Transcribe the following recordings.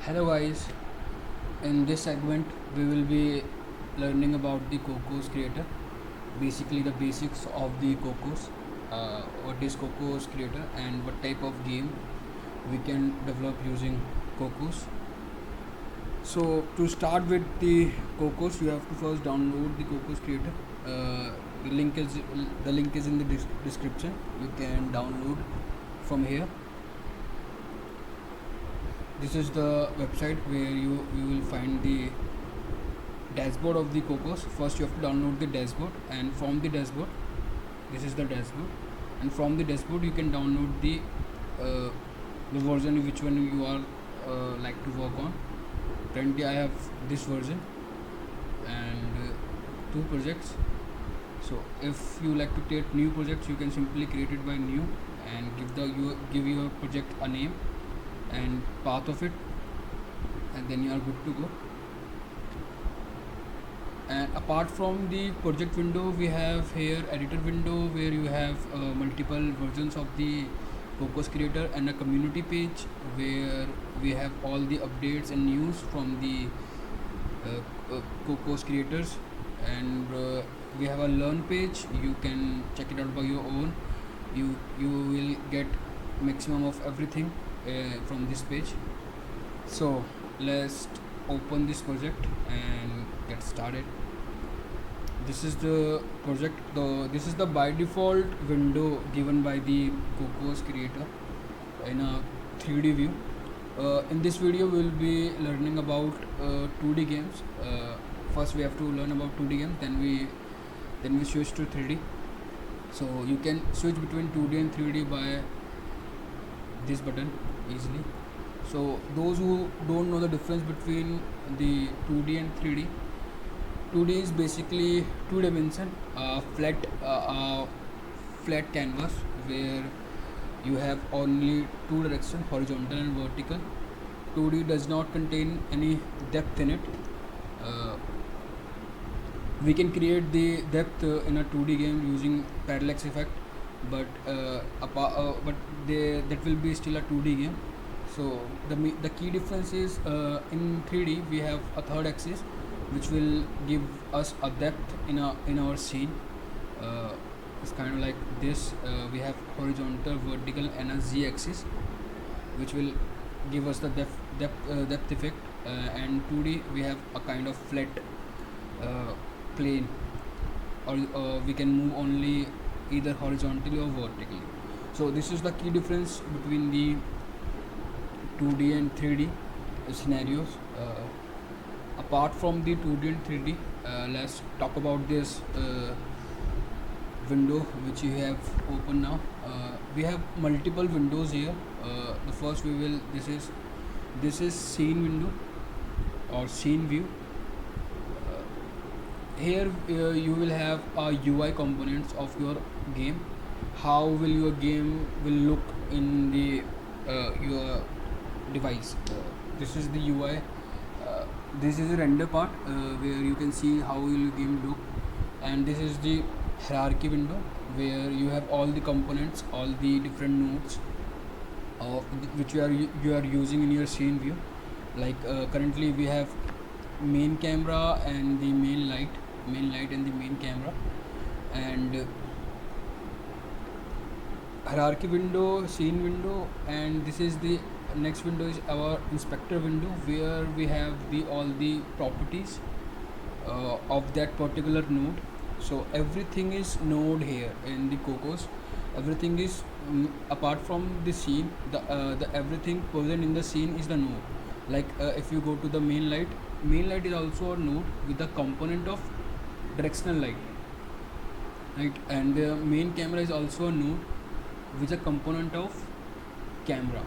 Hello guys, in this segment we will be learning about the Cocos creator, basically the basics of the Cocos, what is Cocos creator and what type of game we can develop using Cocos. So to start with the Cocos, you have to first download the Cocos creator. The link is in the description. You can download from here. This is the website where you will find the dashboard of the Cocos. First you have to download the dashboard, and from the dashboard, this is the dashboard, and from the dashboard you can download uh, the version which one you are like to work on. Currently I have this version and two projects. So if you like to create new projects, you can simply create it by new and give your project a name and path of it, and then you are good to go. And apart from the project window, we have here editor window where you have multiple versions of the Cocos creator, and a community page where we have all the updates and news from the Cocos creators, and we have a learn page. You can check it out by your own. You will get maximum of everything from this page. So let's open this project and get started. This is the project. This is the by default window given by the Cocos creator in a 3D view. In this video, we'll be learning about 2D games. First, we have to learn about 2D games. Then we switch to 3D. So you can switch between 2D and 3D by this button easily. So those who don't know the difference between the 2D and 3D, 2D is basically two dimension, flat canvas where you have only two directions, horizontal and vertical. 2D does not contain any depth in it. Uh, we can create the depth in a 2D game using parallax effect, but that will be still a 2D game. So the key difference is in 3D we have a third axis which will give us a depth in our scene. It's kind of like this. We have horizontal, vertical, and a z axis, which will give us the depth effect. And 2D we have a kind of flat plane, or we can move only either horizontally or vertically. So this is the key difference between the 2D and 3D scenarios. Apart from the 2D and 3D, let's talk about this window which you have open now. We have multiple windows here. The first this is scene window or scene view. Here you will have UI components of your game. How will your game will look in the your device. This is the UI. This is the render part where you can see how will your game look, and this is the hierarchy window where you have all the components, all the different nodes which you are using in your scene view. Like currently we have main camera and the main light and the main camera, and hierarchy window, scene window, and this is the next window is our inspector window where we have all the properties of that particular node. So everything is node here in the Cocos. Everything is apart from the scene. The everything present in the scene is the node. Like if you go to the main light is also a node with the component of directional light, right? And the main camera is also a node with a component of camera,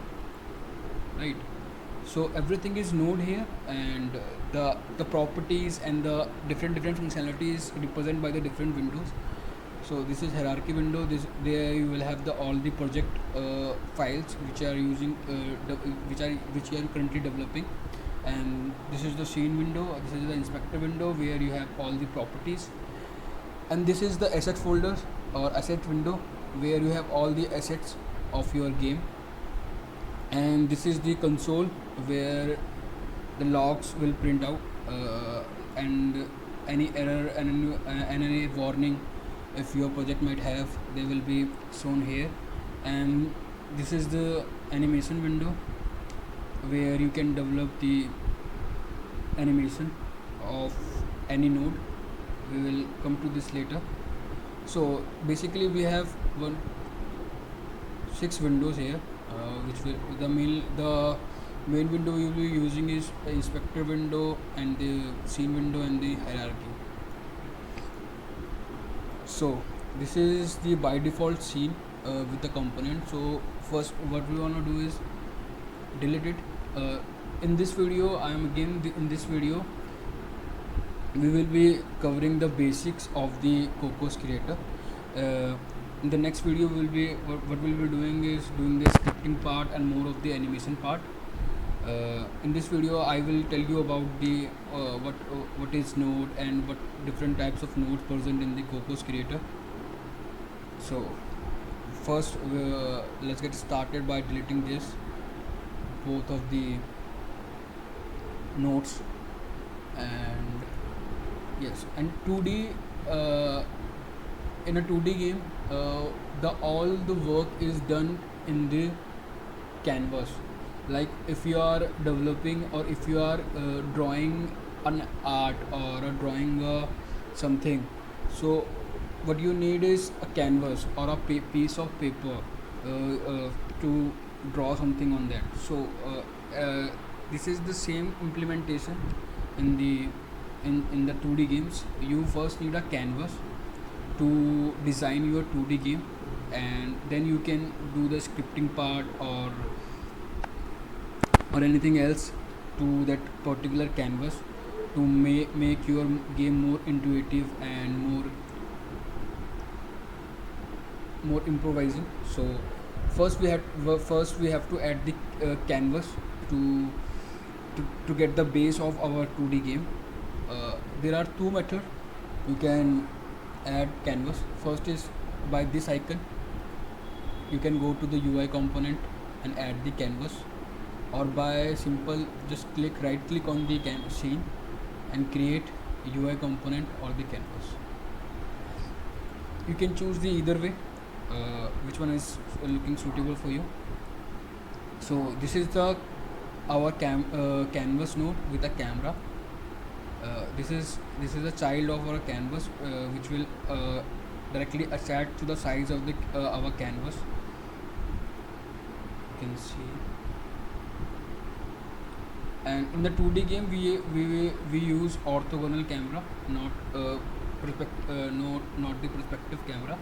right? So everything is node here, and the properties and the different functionalities represented by the different windows. So this is hierarchy window. There you will have all the project files which are using which you are currently developing. And this is the scene window. This is the inspector window where you have all the properties, and this is the asset folder or asset window where you have all the assets of your game. And this is the console where the logs will print out, and any error and any warning if your project might have, they will be shown here. And this is the animation window where you can develop the animation of any node. We will come to this later. So basically we have 6 windows here, which will the main window we will be using is the inspector window and the scene window and the hierarchy. So this is the by default scene with the component. So first what we want to do is delete it. In this video in this video we will be covering the basics of the Cocos creator. In the next video what we'll be doing is doing the scripting part and more of the animation part. In this video I will tell you about the what is node and what different types of nodes present in the Cocos creator. So first let's get started by deleting this both of the nodes. And yes, and 2D, in a 2D game, the all the work is done in the canvas. Like if you are developing or if you are drawing an art or drawing something, so what you need is a canvas or a piece of paper to draw something on that. So this is the same implementation in the in the 2D games. You first need a canvas to design your 2D game, and then you can do the scripting part or anything else to that particular canvas to make your game more intuitive and more improvising. So first we have to add the canvas to get the base of our 2D game. There are two methods you can add canvas. First is by this icon. You can go to the UI component and add the canvas, or by simple just right click on the scene and create UI component or the canvas. You can choose the either way, which one is looking suitable for you. So this is the our canvas node with a camera. This is a child of our canvas, which will directly attach to the size of the our canvas. You can see. And in the 2D game we use orthogonal camera, not not the perspective camera,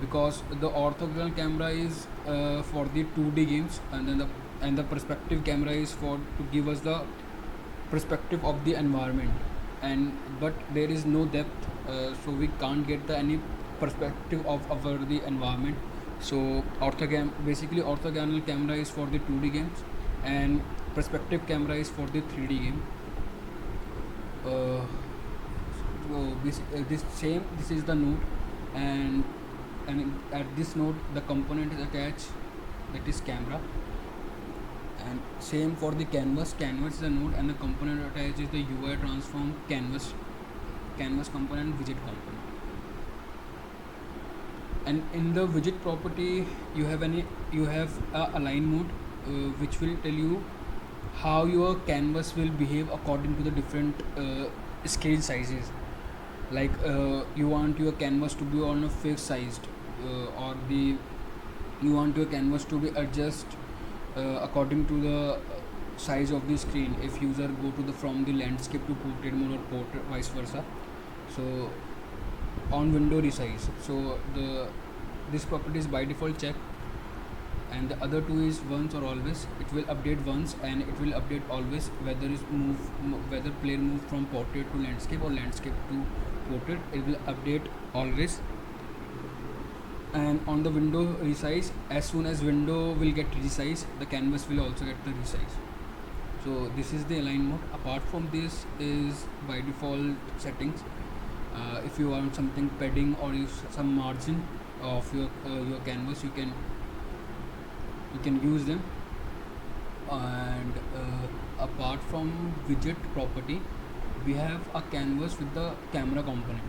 because the orthogonal camera is for the 2D games, and then the perspective camera is for to give us the perspective of the environment, but there is no depth, so we can't get any perspective of the environment. So basically orthogonal camera is for the 2D games and perspective camera is for the 3D game. So this is the node, and at this node the component is attached, that is camera. And same for the canvas is the node, and the component attached is the UI transform canvas component, widget component. And in the widget property you have a align mode, which will tell you how your canvas will behave according to the different screen sizes. Like you want your canvas to be on a fixed sized, or you want your canvas to be adjust according to the size of the screen if user go to the from the landscape to portrait mode or portrait vice versa. So on window resize, so this property is by default checked, and the other two is once or always. It will update once and it will update always, whether player move from portrait to landscape or landscape to portrait, it will update always. And on the window resize, as soon as window will get resized, the canvas will also get the resize. So this is the align mode. Apart from this is by default settings. If you want something padding or use some margin of your canvas, you can use them. And apart from widget property, we have a canvas with the camera component.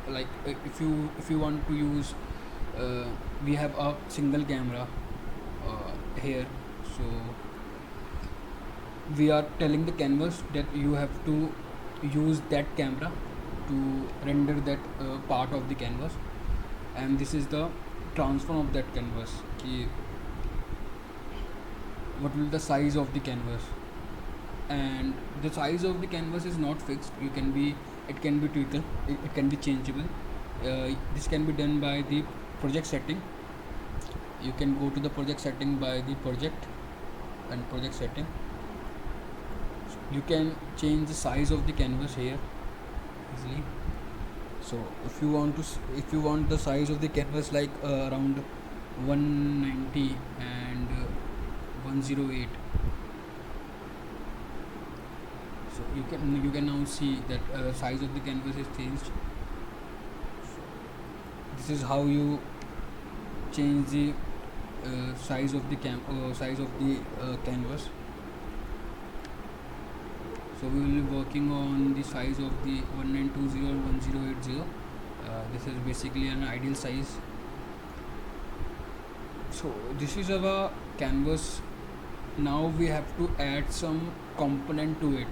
If you want to use, we have a single camera here. So we are telling the canvas that you have to use that camera to render that part of the canvas, and this is the transform of that canvas. What will the size of the canvas, and the size of the canvas is not fixed. It can be tweakable, it can be changeable. This can be done by the project setting. You can go to the project setting by the project and project setting. You can change the size of the canvas here easily. So if you want the size of the canvas like around 190 and 108, so you can now see that size of the canvas is changed. This is how you change the size of the canvas. So we will be working on the size of the 1920 and 1080. This is basically an ideal size. So this is our canvas. Now we have to add some component to it.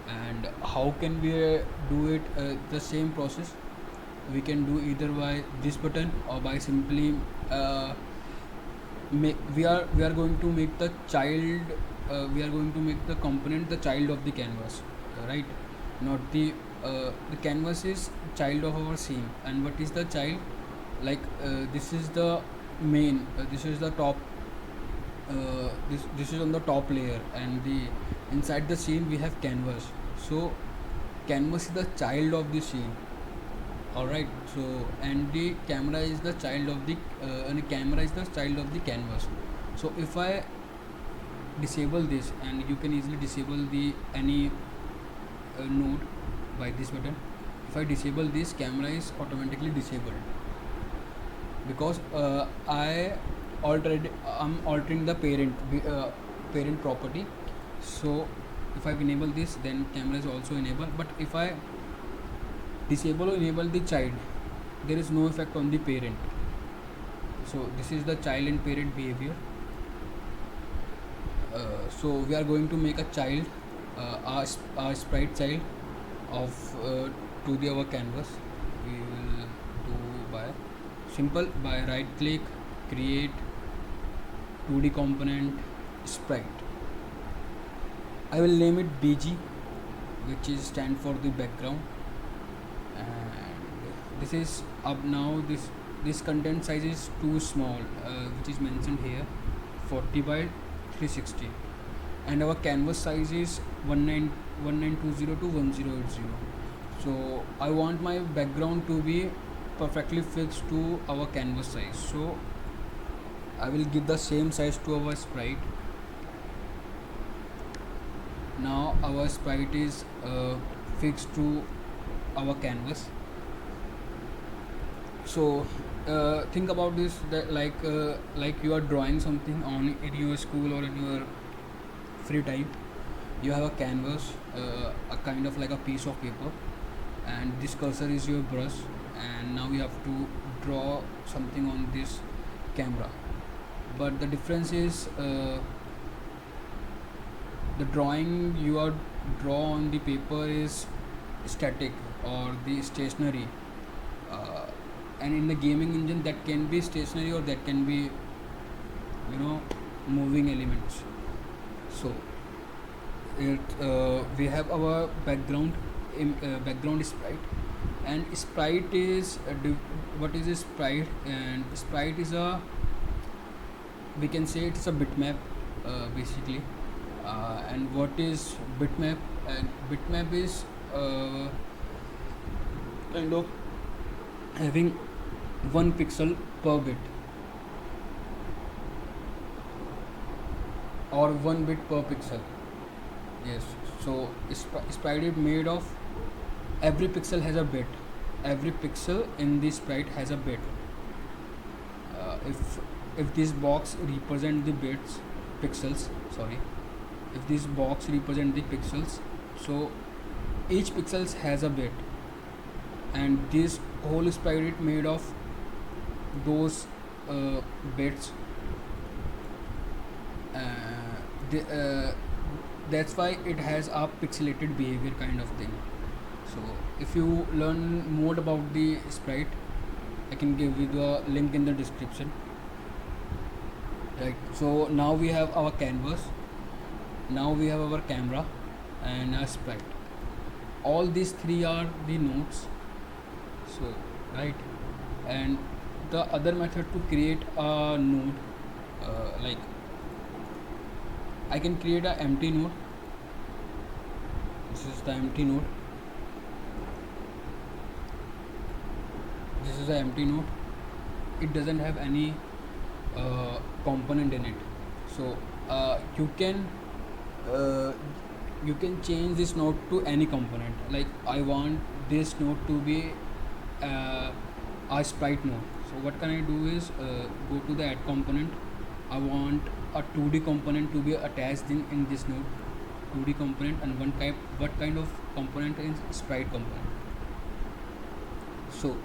And how can we do it? The same process we can do either by this button or by simply we are going to make the child, we are going to make the component the child of the canvas, right? Not the canvas is child of our scene. And what is the child? Like this is the main, this is the top, this is on the top layer, and the inside the scene we have canvas. So canvas is the child of the scene. All right. So and the camera is the child of the canvas. So if I disable this, and you can easily disable the any node by this button. If I disable this, camera is automatically disabled, because I'm altering the parent property. So if I enable this, then camera is also enabled. But if I disable or enable the child, there is no effect on the parent. So this is the child and parent behavior. So we are going to make a child, our sprite child of to our canvas. We will do by right click, create 2D component sprite. I will name it BG, which is stand for the background. And this is up now. This content size is too small, which is mentioned here, 40 by 360, and our canvas size is 1920 to 1080. So I want my background to be perfectly fixed to our canvas size. So I will give the same size to our sprite. Now our sprite is fixed to our canvas. So think about this, that like you are drawing something on in your school or in your free time. You have a canvas, a kind of like a piece of paper, and this cursor is your brush, and now you have to draw something on this camera. But the difference is the drawing you are draw on the paper is static or the stationary, and in the gaming engine that can be stationary or that can be moving elements. So we have our background sprite, and sprite is what is a sprite? And sprite is a, we can say it's a bitmap, basically. And what is bitmap? And bitmap is kind of having 1 pixel per bit or 1 bit per pixel. Yes. So sprite is made of, every pixel has a bit. Every pixel in this sprite has a bit. If this box represent the pixels, sorry, if this box represent the pixels, so each pixels has a bit, and this whole sprite is made of those bits. uh, the, that's why it has a pixelated behavior kind of thing. So if you learn more about the sprite, I can give you the link in the description. Right, so now we have our canvas, now we have our camera and a sprite. All these three are the nodes. So right, and the other method to create a node, like I can create an empty node. This is the empty node. This is the empty node. It doesn't have any component in it. So uh, you can change this node to any component. Like I want this node to be a sprite node. So what can I do is go to the add component. I want a 2D component to be attached in this node, 2D component, and what kind of component is sprite component. So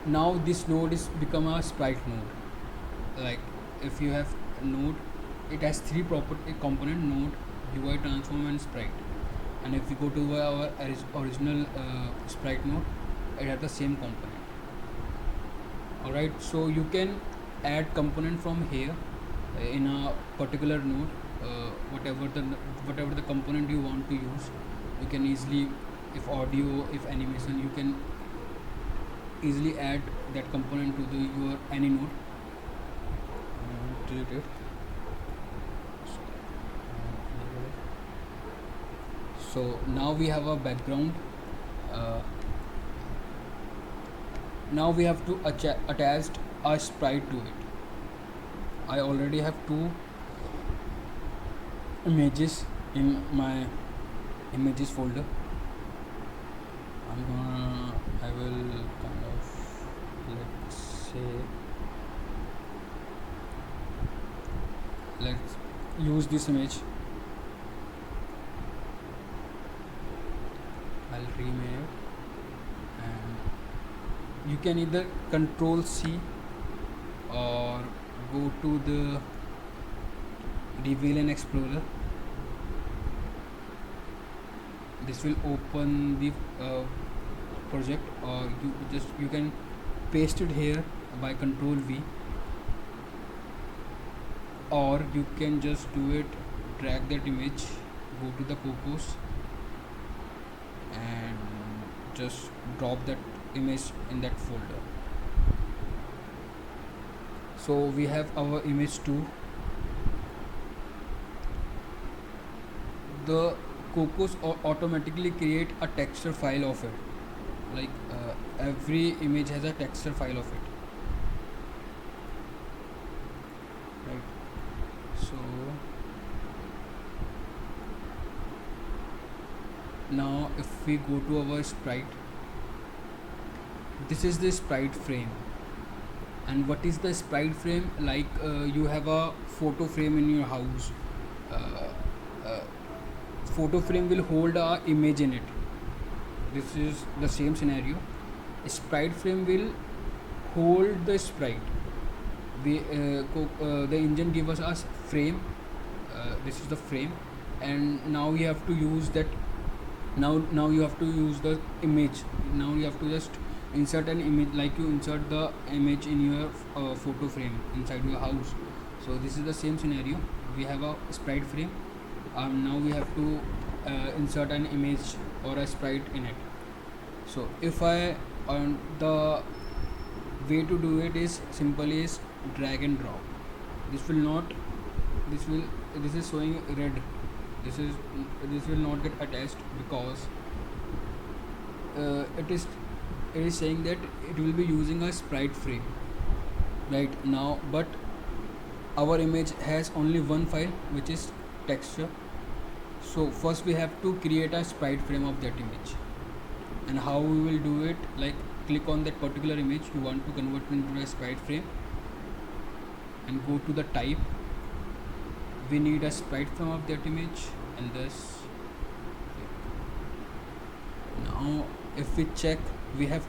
now this node is become a sprite node. Like if you have a node, it has three property component: node, UI transform, and sprite. And if we go to our original sprite node, it has the same component. Alright, so you can add component from here in a particular node. Whatever the component you want to use, you can easily, if audio, if animation, you can easily add that component to your any node. Delete it. So now we have a background. Now we have to attach a sprite to it. I already have two images in my images folder. I will kind of, let's say, let's use this image. I'll rename it, and you can either Control C or go to the DVLN Explorer. This will open the project, or you can paste it here by Control V, or you can just do it, drag that image, go to the Cocos, and just drop that image in that folder. So we have our image 2. The Cocos automatically create a texture file of it. Like every image has a texture file of it. Right. So now if we go to our sprite, this is the sprite frame. And what is the sprite frame? Like you have a photo frame in your house. Photo frame will hold a image in it. This is the same scenario. A sprite frame will hold the sprite. The engine give us a frame. This is the frame, and now you have to use that. Now you have to use the image. Now you have to just insert an image, like you insert the image in your photo frame inside your house. So this is the same scenario. We have a sprite frame. Now we have to insert an image or a sprite in it. So if I the way to do it is simply is drag and drop. This is showing red. This will not get attached because it is saying that it will be using a sprite frame right now, but our image has only one file, which is texture. So first we have to create a sprite frame of that image. And how we will do it, like click on that particular image you want to convert into a sprite frame and go to the type, we need a sprite frame of that image, and this. Now if we check, we have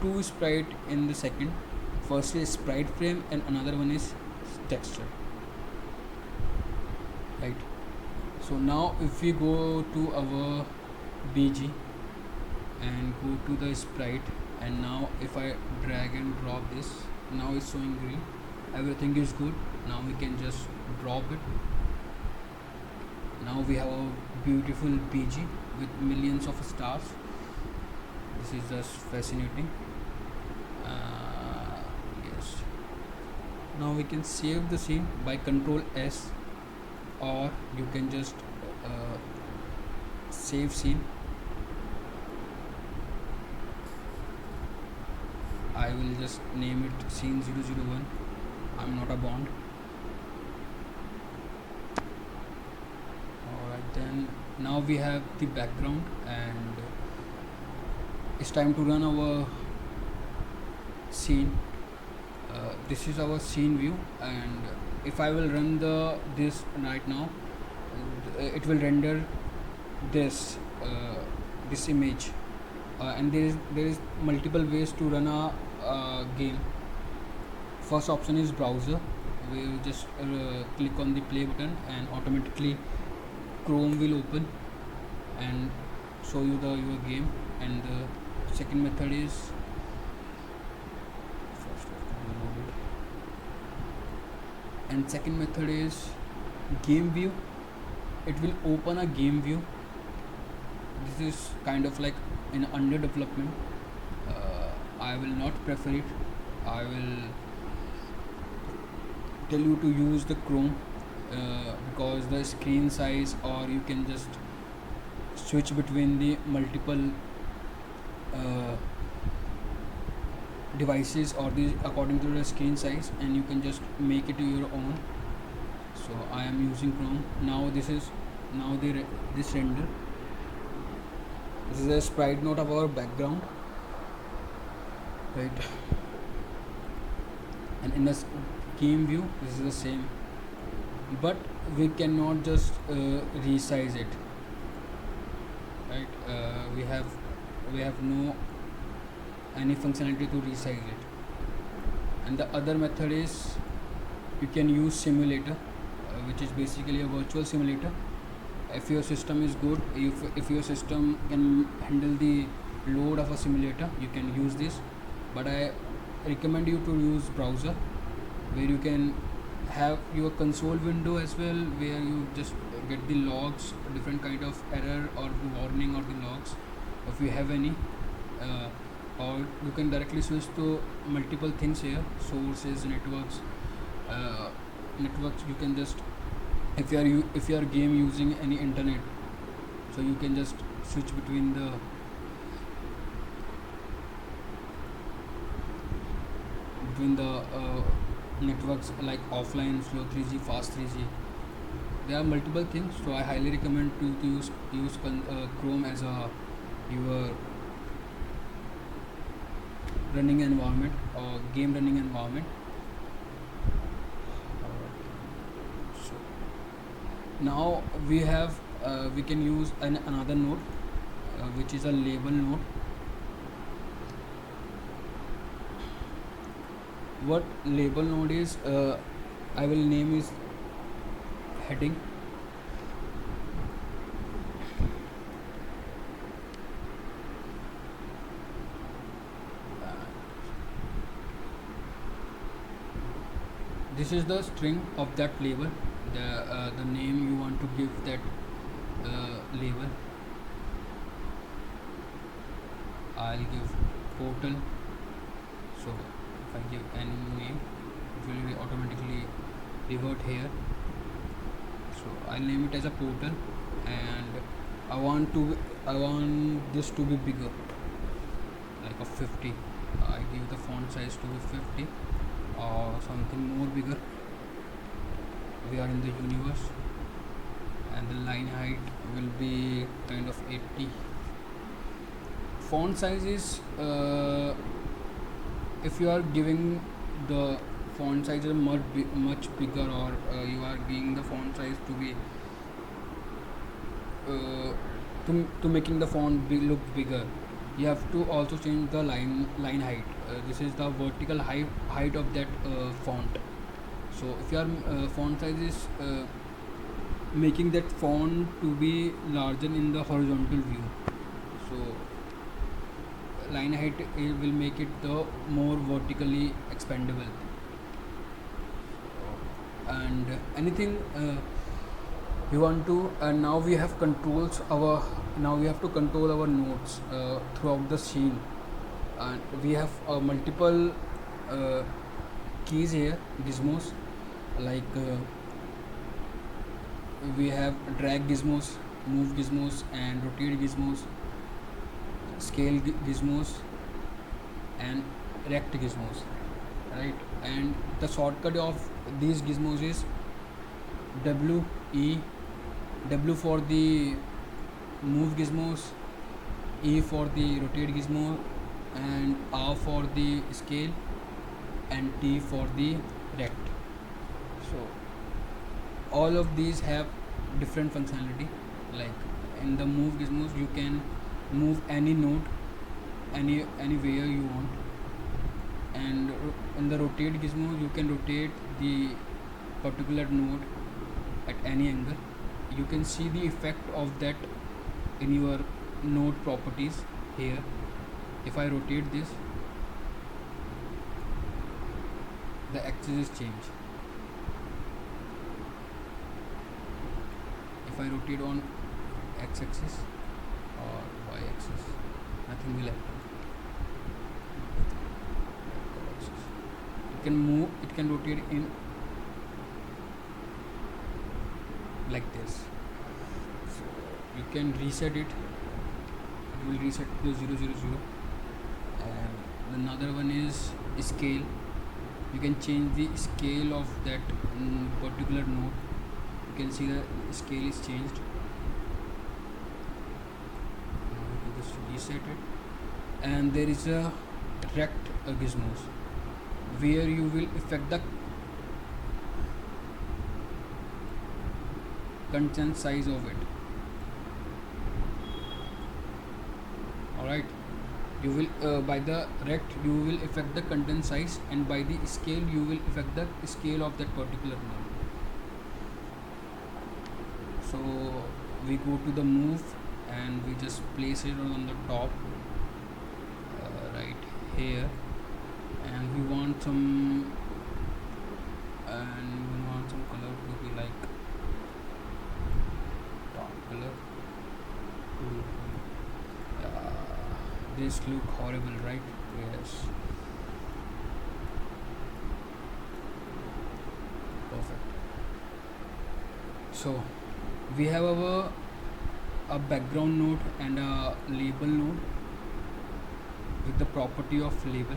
two sprite in the second. First is sprite frame and another one is texture, right? So now if we go to our BG and go to the sprite, and now if I drag and drop this, now it's showing green, everything is good. Now we can just drop it. Now we have a beautiful BG with millions of stars. This is just fascinating. Yes. Now we can save the scene by Control S, or you can just save scene. I will just name it scene 001. I'm not a Bond. Alright, then now we have the background, and it's time to run our scene. This is our scene view, and if I will run this right now, it will render this this image, and there is multiple ways to run a game. First option is browser, where you just click on the play button and automatically Chrome will open and show you your game. And the second method is game view. It will open a game view. This is kind of like in under development. I will not prefer it. I will tell you to use the Chrome, because the screen size, or you can just switch between the multiple devices or the according to the screen size, and you can just make it your own. So I am using Chrome. Now this render. This is a sprite node of our background, right? And in the game view, this is the same, but we cannot just resize it, right? We have no any functionality to resize it. And the other method is you can use simulator, which is basically a virtual simulator. If your system is good, if your system can handle the load of a simulator, you can use this. But I recommend you to use browser, where you can have your console window as well, where you just get the logs, different kind of error or the warning or the logs if you have any, or you can directly switch to multiple things here, sources, networks. You can just, if you are game using any internet, so you can just switch between the networks, like offline, slow 3G, fast 3G. There are multiple things, so I highly recommend to use Chrome as your running environment or game running environment. So now we can use another node, which is a label node. What label node is, I will name is heading. This is the string of that label, the name you want to give that label. I'll give portal. So if I give any name, it will automatically revert here. So I'll name it as a portal, and I want this to be bigger, like a 50. I give the font size to be 50 or something more bigger. We are in the universe, and the line height will be kind of 80. Font size is, if you are giving the font size is much bigger, or you are giving the font size to be to making the font look bigger, you have to also change the line height. This is the vertical height of that font. So if your font size is making that font to be larger in the horizontal view, so line height will make it the more vertically expandable. And anything we want to, and now we have controls our, now we have to control our nodes throughout the scene. And we have multiple keys here, gizmos, like we have drag gizmos, move gizmos, and rotate gizmos, scale gizmos, and rect gizmos, right? And the shortcut of these gizmos is W E, W for the move gizmos, E for the rotate gizmo, and R for the scale, and T for the rect. So all of these have different functionality. Like in the move gizmos, you can move any node anywhere you want, and in the rotate gizmo, you can rotate the particular node at any angle. You can see the effect of that in your node properties here. If I rotate this, the axis is changed. If I rotate on x-axis or y-axis, nothing will happen. It can move, it can rotate in like this. So you can reset it. It will reset to 0, 0, 0. And another one is scale. You can change the scale of that particular node. You can see the scale is changed. You can just reset it. And there is a rect gizmos, where you will affect the content size of it. Alright, you will by the rect you will affect the content size, and by the scale you will affect the scale of that particular node. So we go to the move and we just place it on the top right here, and we want some color to be like dark color. This look horrible, right? Yes, perfect. So we have a background node and a label node with the property of label.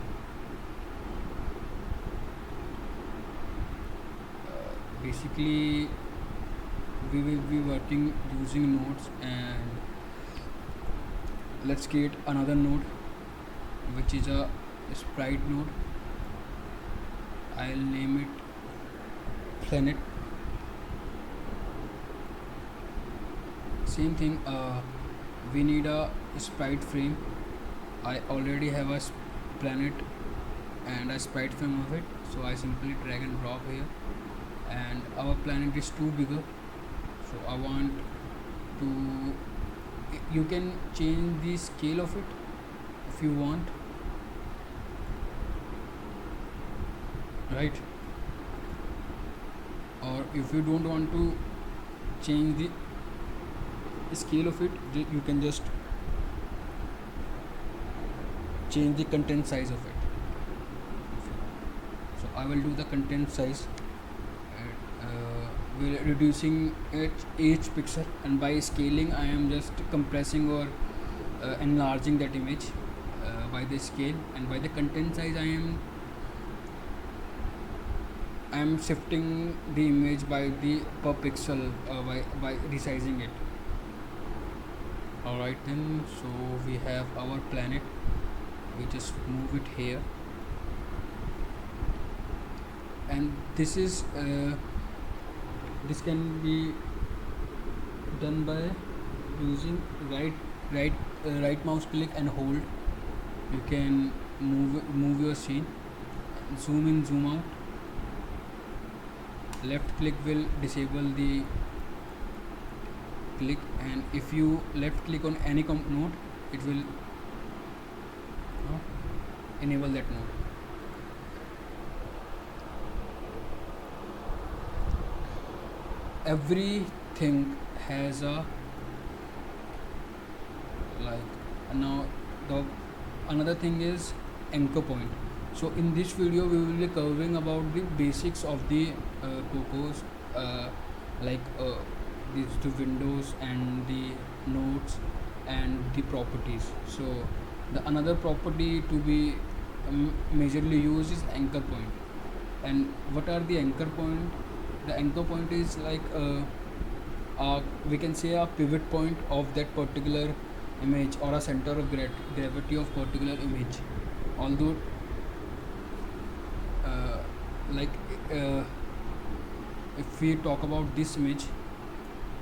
Basically we will be working using nodes, and let's create another node which is a sprite node. I'll name it planet. Same thing, we need a sprite frame. I already have a planet and a sprite frame of it, so I simply drag and drop here. And our planet is too bigger, so I want to, you can change the scale of it if you want, right? Or if you don't want to change the scale of it, you can just change the content size of it. So I will do the content size, we're reducing each pixel, and by scaling I am just compressing or enlarging that image by the scale, and by the content size I am shifting the image by the per pixel by resizing it. Alright then, so we have our planet, we just move it here, and this can be done by using right mouse click and hold. You can move your scene, zoom in, zoom out. Left click will disable the click, and if you left click on any node, it will enable that node. Everything has a like. Now the another thing is anchor point. So in this video we will be covering about the basics of the Cocos, like these two windows and the nodes and the properties. So the another property to be majorly used is anchor point. And what are the anchor point? The anchor point is like we can say a pivot point of that particular image, or a center of gravity of particular image. Although like if we talk about this image,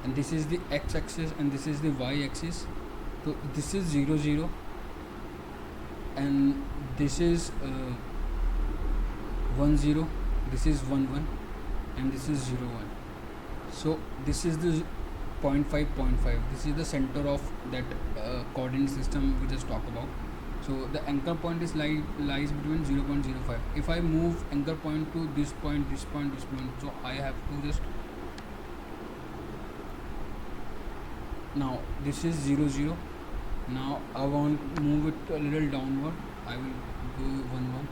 and this is the x-axis and this is the y-axis, so this is 0 0 and this is 1 0, this is 1 1 and this is 0 1. So this is the 0.5. This is the center of that coordinate system we just talked about. So the anchor point is lies between 0.05. If I move anchor point to this point, so I have to just, now this is 0 0. Now I want to move it a little downward. I will go 1 1.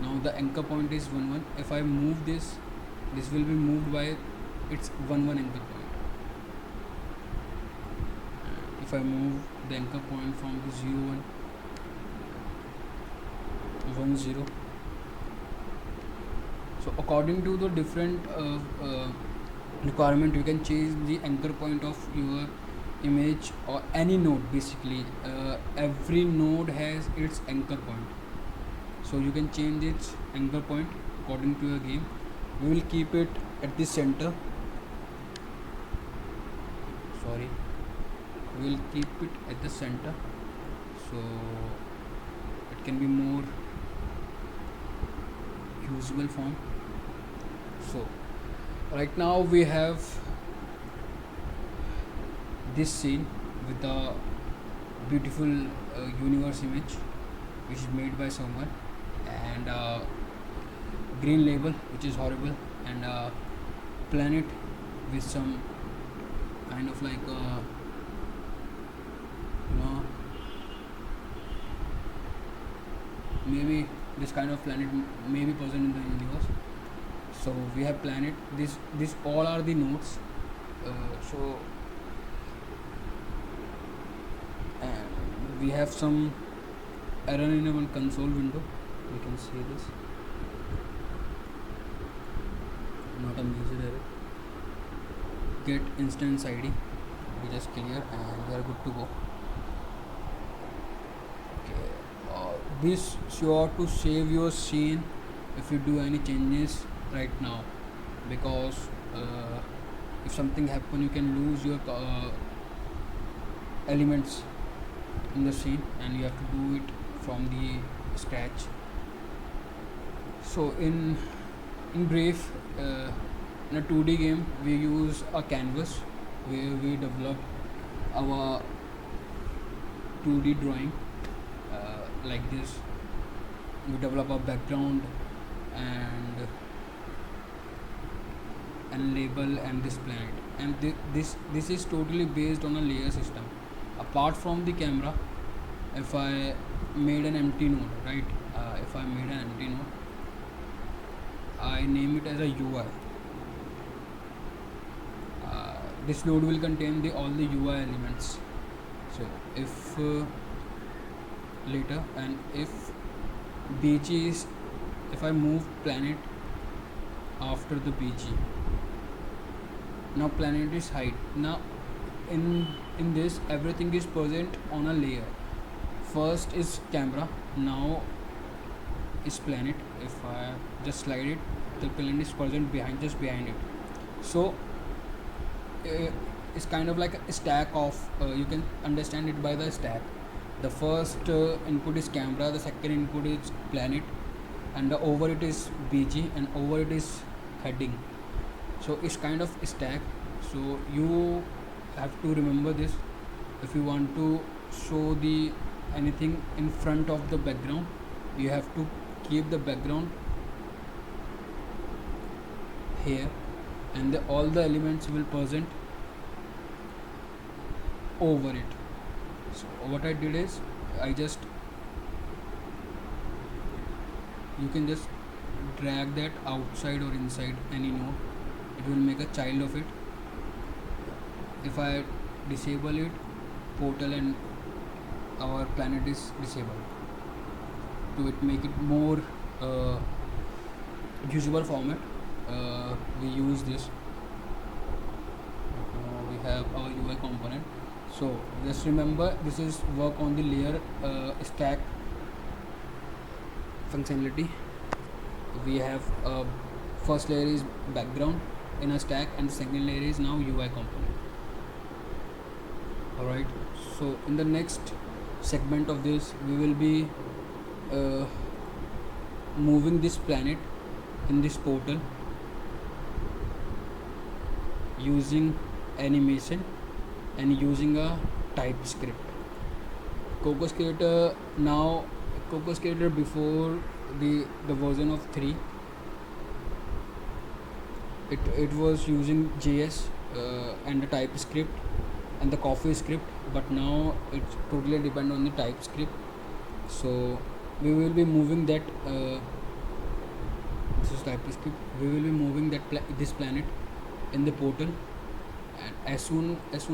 Now the anchor point is 1 1. If I move this will be moved by its 1 1 anchor point. If I move the anchor point from the 0 1 1 0, so according to the different requirement, you can change the anchor point of your image or any node. Basically every node has its anchor point, so you can change its anchor point according to your game. We will keep it at the center. We will keep it at the center, so it can be more usable form. So right now we have this scene with a beautiful universe image which is made by someone, and green label which is horrible, and a planet with some kind of like maybe this kind of planet may be present in the universe. So we have planet, this all are the nodes. So and we have some error in our console window. We can see this, not a major error. Get instance ID, we just clear and we are good to go. This sure to save your scene if you do any changes right now, because if something happen, you can lose your elements in the scene and you have to do it from the scratch. So in brief, in a 2D game we use a canvas where we develop our 2D drawing. Like this, we develop a background and label and this planet, and this is totally based on a layer system. Apart from the camera, if I made an empty node, right, if I made an empty node, I name it as a UI. This node will contain all the UI elements. So if later, and if BG is, if I move planet after the BG, now planet is height. Now in this, everything is present on a layer. First is camera, now is planet. If I just slide it, the planet is present behind, just behind it. So it's kind of like a stack of, you can understand it by the stack. The first input is camera, the second input is planet, and the over it is BG, and over it is heading. So it's kind of a stack. So you have to remember this if you want to show the anything in front of the background. You have to keep the background here, and all the elements will present over it. So what I did is, I just, you can just drag that outside or inside any node. It will make a child of it. If I disable it, portal and our planet is disabled. To it make it more usable format, we use this. We have our UI component. So just remember, this is work on the layer stack functionality. We have first layer is background in a stack, and the second layer is now UI component. Alright, so in the next segment of this, we will be moving this planet in this portal using animation and using a TypeScript. Cocos Creator now, Cocos Creator before the version of 3, it was using JS and the TypeScript and the CoffeeScript, but now it's totally depend on the TypeScript. So we will be moving that, this is TypeScript, we will be moving that this planet in the portal, and as soon as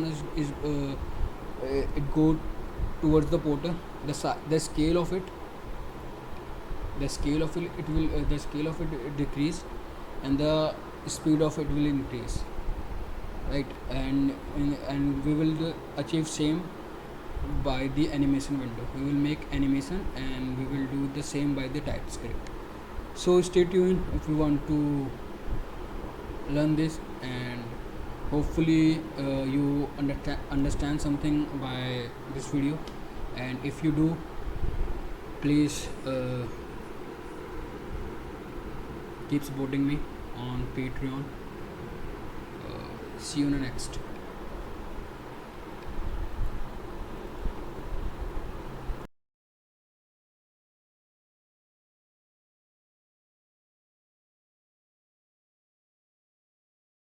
it go towards the portal, the scale of it will decrease, and the speed of it will increase, right? And we will achieve same by the animation window. We will make animation and we will do the same by the TypeScript. So stay tuned if you want to learn this, and hopefully you understand something by this video. And if you do, please keep supporting me on Patreon. See you in the next.